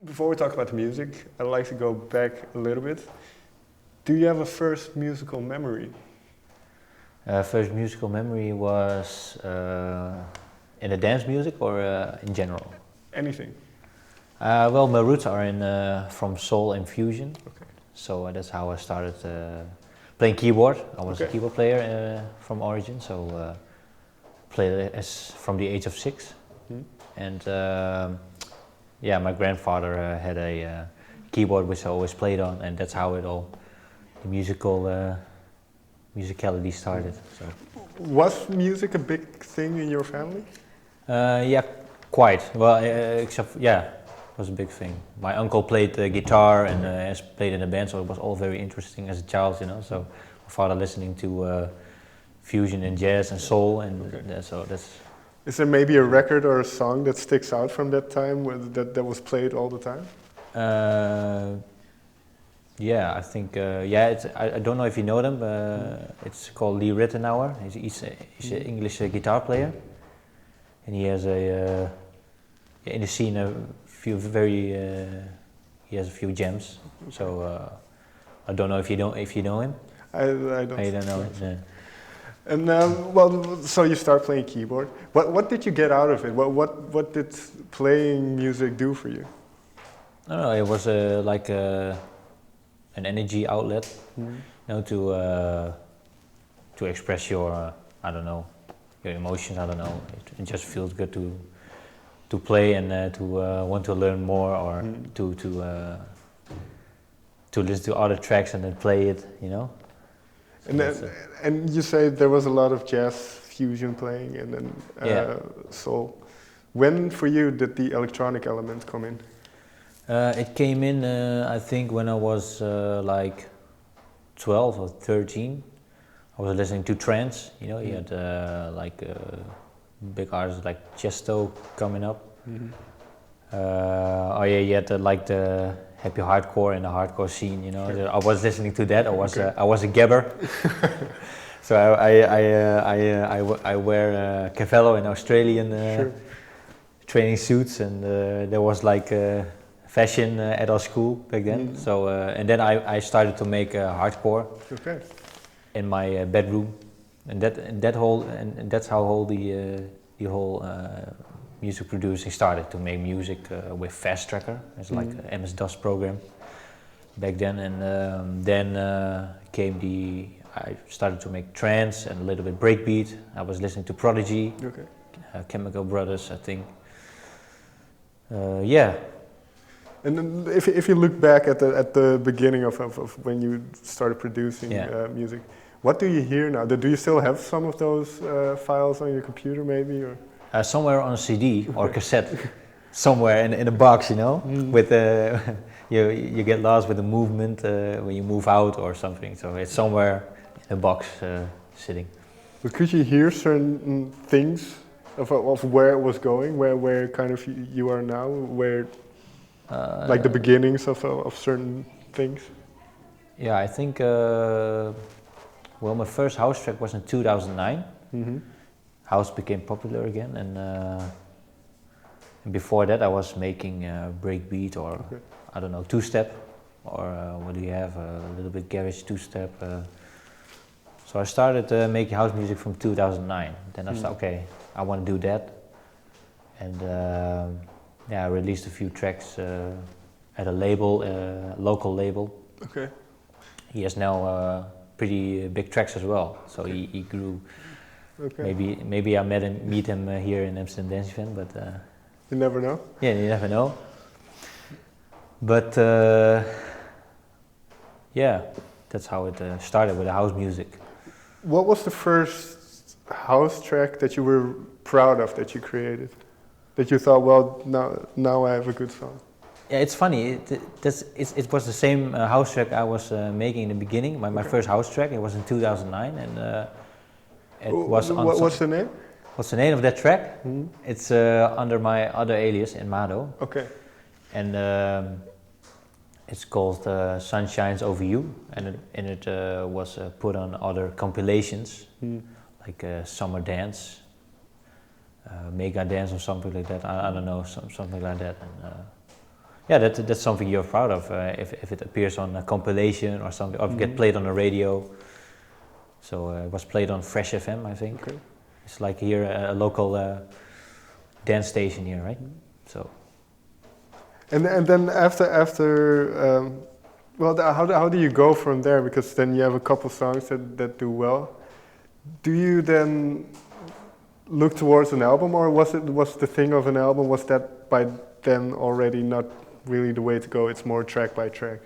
Before we talk about the music, I'd like to go back a little bit. Do you have a first musical memory? First musical memory was in the dance music or in general? Anything? Well, my roots are in from soul and fusion, Okay. so that's how I started playing keyboard. I was a Okay. keyboard player from origin, so played as from the age of 6. Hmm. And yeah, my grandfather had a keyboard which I always played on, and that's how it all, the musicality started. So. Was music a big thing in your family? Yeah, quite. Well, except yeah, it was a big thing. My uncle played guitar and has played in a band, so it was all very interesting as a child, you know. So my father listening to fusion and jazz and soul, and Okay. so that's. Is there maybe a record or a song that sticks out from that time that was played all the time? Yeah, I think yeah. I don't know if you know them. It's called Ritenour. He's an English guitar player, and he has a in the scene a few very he has a few gems. So I don't know if you know him. I don't. I don't know. So. Yeah. And well, so you start playing keyboard. What did you get out of it? What did playing music do for you? I don't know. It was like an energy outlet, you know, to express your I don't know, your emotions. I don't know. It just feels good to play and to want to learn more or to listen to other tracks and then play it, you know. So And you say there was a lot of jazz fusion playing and then soul. When for you did the electronic element come in? It came in, I think, when I was like 12 or 13. I was listening to trance. You know, you had like big artists like Chesto coming up. Oh yeah, you had like the happy hardcore and the hardcore scene. You know, Sure. I was listening to that. I was a gabber. So I wear Cavallo in Australian Sure. training suits, and there was like fashion at our school back then. So and then I started to make hardcore Okay. in my bedroom, and that's how the whole music producing started, to make music with Fast Tracker. It's like a MS-DOS program back then, and then came I started to make trance and a little bit breakbeat. I was listening to Prodigy, Okay. Chemical Brothers, I think. Yeah. And then if you look back at the beginning of when you started producing music, what do you hear now? Do you still have some of those files on your computer, maybe, or? Somewhere on a CD or cassette, somewhere in a box, you know, with you get lost with the movement when you move out or something. So it's somewhere in a box sitting. But could you hear certain things of where it was going, where kind of you are now, where like the beginnings of certain things? Yeah, I think. Well, my first house track was in 2009. House became popular again, and before that I was making breakbeat or I don't know, two-step, or what do you have, a little bit garage two-step. So I started making house music from 2009. Then I thought, okay, I want to do that, and yeah, I released a few tracks at a label, local label. Okay. He has now pretty big tracks as well, so he grew. Okay. Maybe I meet him here in Amsterdam Dance Event, but you never know. Yeah, you never know. But yeah, that's how it started with the house music. What was the first house track that you were proud of that you created? That you thought, well, now I have a good song? Yeah, it's funny. It was the same house track I was making in the beginning. My first house track. It was in 2009, and it was on. What's the name? What's the name of that track? It's under my other alias in Mado. Okay. And it's called Sun Shines Over You, and it was put on other compilations, like Summer Dance, Mega Dance or something like that. I don't know, something like that. And Yeah, that's something you're proud of if it appears on a compilation or something, or get played on the radio. So it was played on Fresh FM, I think. Okay. It's like here a local dance station here, right? So. And then after well, how do you go from there? Because then you have a couple songs that do well. Do you then look towards an album, or was the thing of an album, was that by then already not really the way to go? It's more track by track.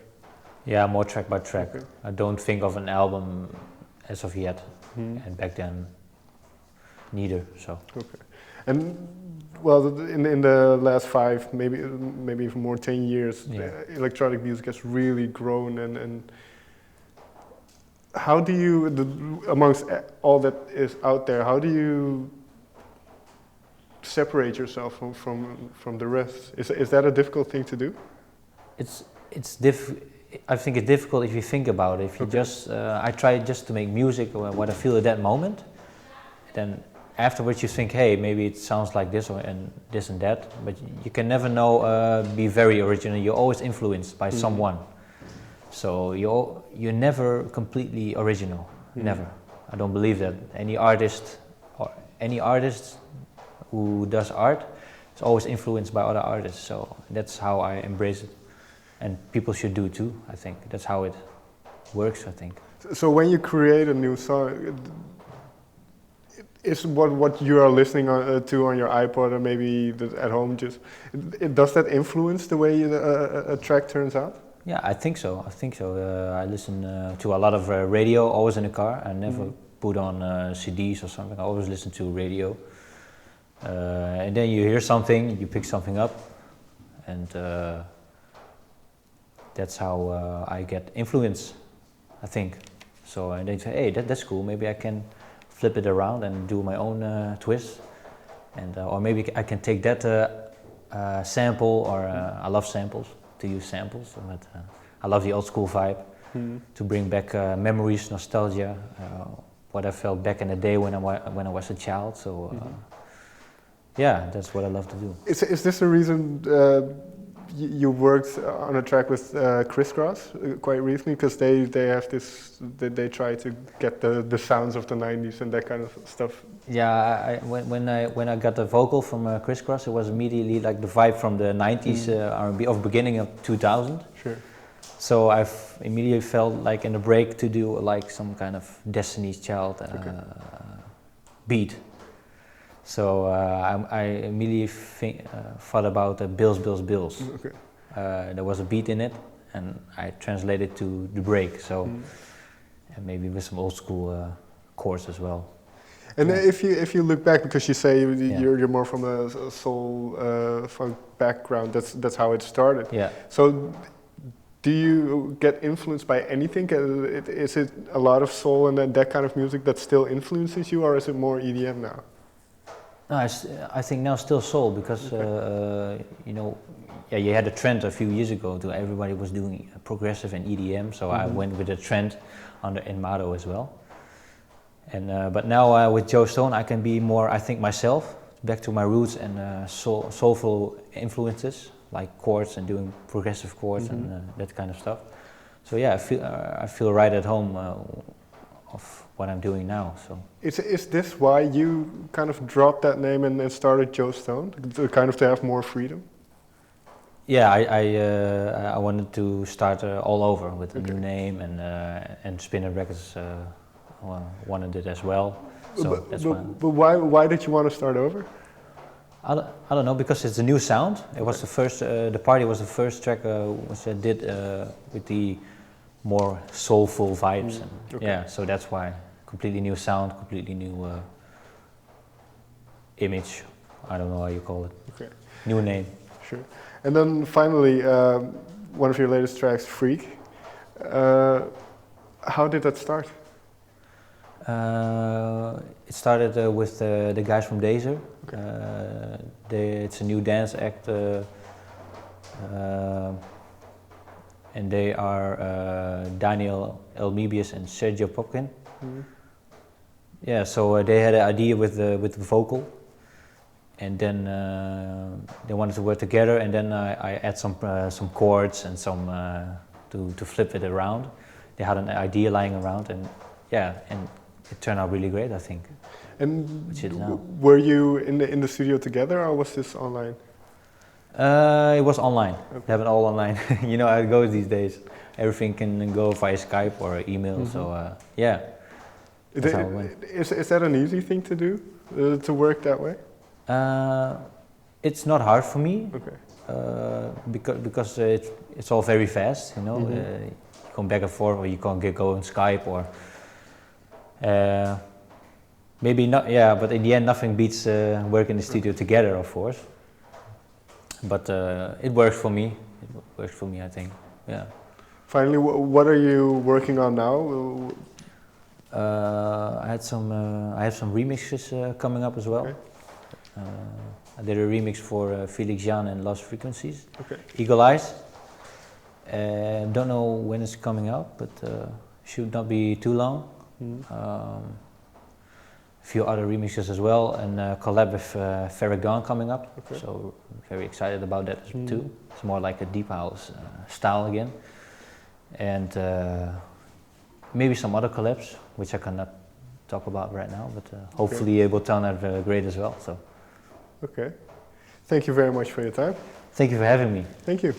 Yeah, more track by track. Okay. I don't think of an album as of yet, and back then neither. So. Okay. And well, in the last 5, maybe even more, 10 years, electronic music has really grown. And how do you, amongst all that is out there, how do you separate yourself from the rest? Is that a difficult thing to do? I think it's difficult if you think about it. If you just, I try just to make music or what I feel at that moment, then afterwards you think, hey, maybe it sounds like this and this and that, but you can never be very original. You're always influenced by someone. So you're never completely original, never. I don't believe that. Any artist who does art is always influenced by other artists. So that's how I embrace it. And people should do too, I think. That's how it works, I think. So when you create a new song, is what you are listening to on your iPod or maybe at home, does that influence the way a track turns out? Yeah, I think so. I listen to a lot of radio, always in the car. I never put on CDs or something. I always listen to radio. And then you hear something, you pick something up, and that's how I get influence, I think. So and they say, hey, that's cool. Maybe I can flip it around and do my own twist, and or maybe I can take that sample. Or I love samples, to use samples. But I love the old school vibe, to bring back memories, nostalgia, what I felt back in the day when I was a child. So yeah, that's what I love to do. Is this the reason you worked on a track with Crisscross quite recently? Because they have this, they try to get the sounds of the 90s and that kind of stuff. Yeah, when I got the vocal from Crisscross, it was immediately like the vibe from the 90s R&B of beginning of 2000. Sure. So I immediately felt like in the break to do like some kind of Destiny's Child beat. So I immediately thought about Bills, Bills, Bills. Okay. There was a beat in it, and I translated to the break. So and maybe with some old school chords as well. And if you look back, because you say you're more from a soul funk background, that's how it started. Yeah. So do you get influenced by anything? Is it a lot of soul and that kind of music that still influences you, or is it more EDM now? No, I think now still soul, because you had a trend a few years ago to everybody was doing progressive and EDM, so I went with the trend under Enmado as well. And but now with Joe Stone I can be more, I think, myself, back to my roots and soulful influences like chords and doing progressive chords and that kind of stuff. So yeah, I feel right at home of what I'm doing now. So is this why you kind of dropped that name and started Joe Stone, to have more freedom? Yeah, I wanted to start all over with a new name, and Spinner Records wanted it as well. So but why did you want to start over? I don't know, because it's a new sound. It was the first. The Party was the first track which I did with the more soulful vibes. And yeah, so that's why. Completely new sound, completely new image. I don't know how you call it. Okay. New name. Sure. And then finally, one of your latest tracks, Freak. How did that start? It started with the guys from Dazer. Okay. It's a new dance act, and they are Daniel Elmebius and Sergio Popkin. Yeah, so they had an idea with the vocal, and then they wanted to work together, and then I add some chords and some to flip it around. They had an idea lying around, and and it turned out really great, I think. And Which it is now. were you in the studio together, or was this online? It was online. Okay. They have it all online. You know how it goes these days. Everything can go via Skype or email. Mm-hmm. So yeah, that's how it went. Is that an easy thing to do, to work that way? It's not hard for me. Okay. Because it's all very fast. You know, Mm-hmm. you come back and forth, or you can go on Skype, or maybe not. Yeah, but in the end, nothing beats working in the studio together, of course. But it works for me. It works for me, I think. Yeah. Finally, what are you working on now? I have some remixes coming up as well. Okay. I did a remix for Felix Jan and Lost Frequencies. Okay. Eagle Eyes. Don't know when it's coming out, but should not be too long. Mm-hmm. A few other remixes as well, and collab with Farragon coming up. Okay. So very excited about that too. It's more like a deep house style again, and maybe some other collabs which I cannot talk about right now, but hopefully it will turn out great as well. So. Okay. Thank you very much for your time. Thank you for having me. Thank you.